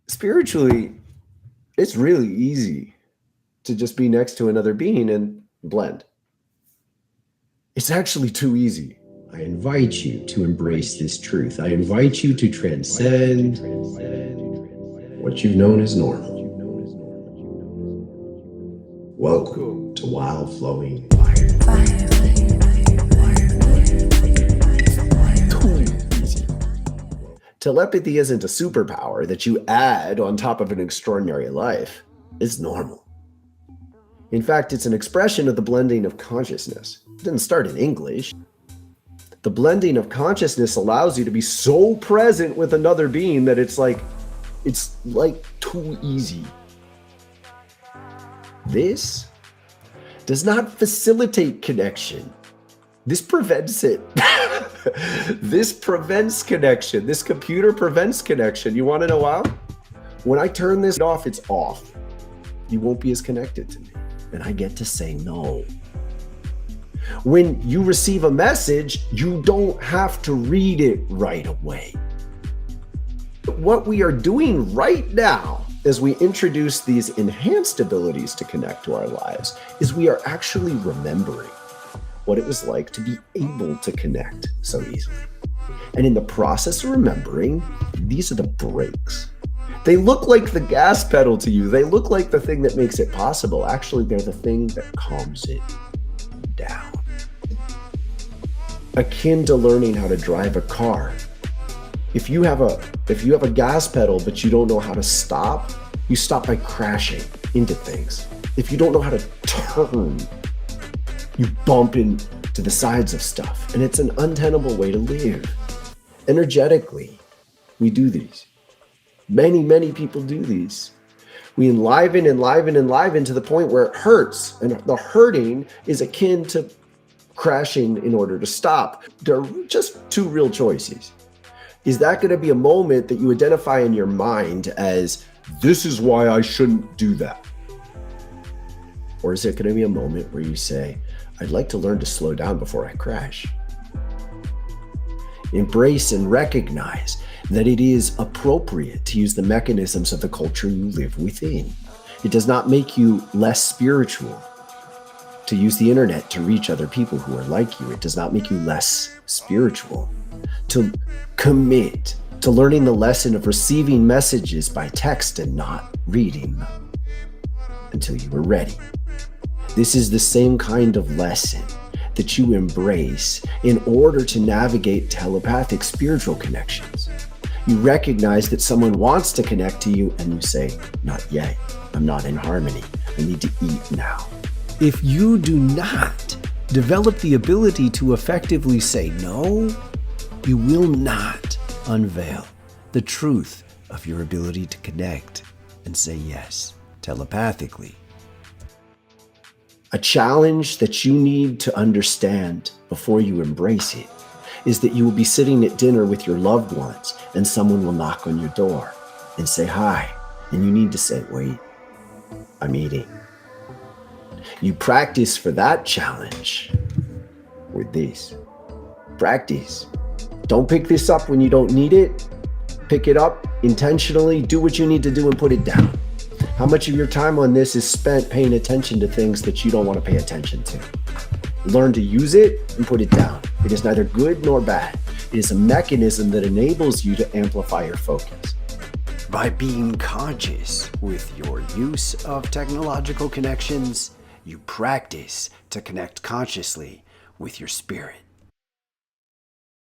Spiritually, it's really easy to just be next to another being and blend. It's actually too easy. I invite you to embrace this truth. I invite you to transcend what you've known as normal. Welcome to Wildflowing Fire. Too easy. Telepathy isn't a superpower that you add on top of an extraordinary life. It's normal. In fact, it's an expression of the blending of consciousness. It didn't start in English. The blending of consciousness allows you to be so present with another being that it's like too easy. This does not facilitate connection. This prevents it. This prevents connection. This computer prevents connection. You want to know how? When I turn this off, it's off. You won't be as connected to me. And I get to say no. When you receive a message, you don't have to read it right away. What we are doing right now as we introduce these enhanced abilities to connect to our lives is we are actually remembering what it was like to be able to connect so easily. And in the process of remembering, these are the brakes. They look like the gas pedal to you. They look like the thing that makes it possible. Actually, they're the thing that calms it down. Akin to learning how to drive a car. If you have a gas pedal but you don't know how to stop, you stop by crashing into things. If you don't know how to turn, you bump into the sides of stuff, and it's an untenable way to live. Energetically, we do these. Many people do these. We enliven to the point where it hurts, and the hurting is akin to crashing in order to stop. There are just two real choices. Is that going to be a moment that you identify in your mind as, this is why I shouldn't do that? Or is it going to be a moment where you say, I'd like to learn to slow down before I crash? Embrace and recognize that it is appropriate to use the mechanisms of the culture you live within. It does not make you less spiritual to use the internet to reach other people who are like you. It does not make you less spiritual to commit to learning the lesson of receiving messages by text and not reading them until you are ready. This is the same kind of lesson that you embrace in order to navigate telepathic spiritual connections. You recognize that someone wants to connect to you and you say, not yet. I'm not in harmony. I need to eat now. If you do not develop the ability to effectively say no, you will not unveil the truth of your ability to connect and say yes telepathically. A challenge that you need to understand before you embrace it is that you will be sitting at dinner with your loved ones and someone will knock on your door and say hi, and you need to say, wait, I'm eating. You practice for that challenge with these. Practice. Don't pick this up when you don't need it. Pick it up intentionally, do what you need to do and put it down. How much of your time on this is spent paying attention to things that you don't want to pay attention to? Learn to use it and put it down. It is neither good nor bad. It is a mechanism that enables you to amplify your focus. By being conscious with your use of technological connections, you practice to connect consciously with your spirit.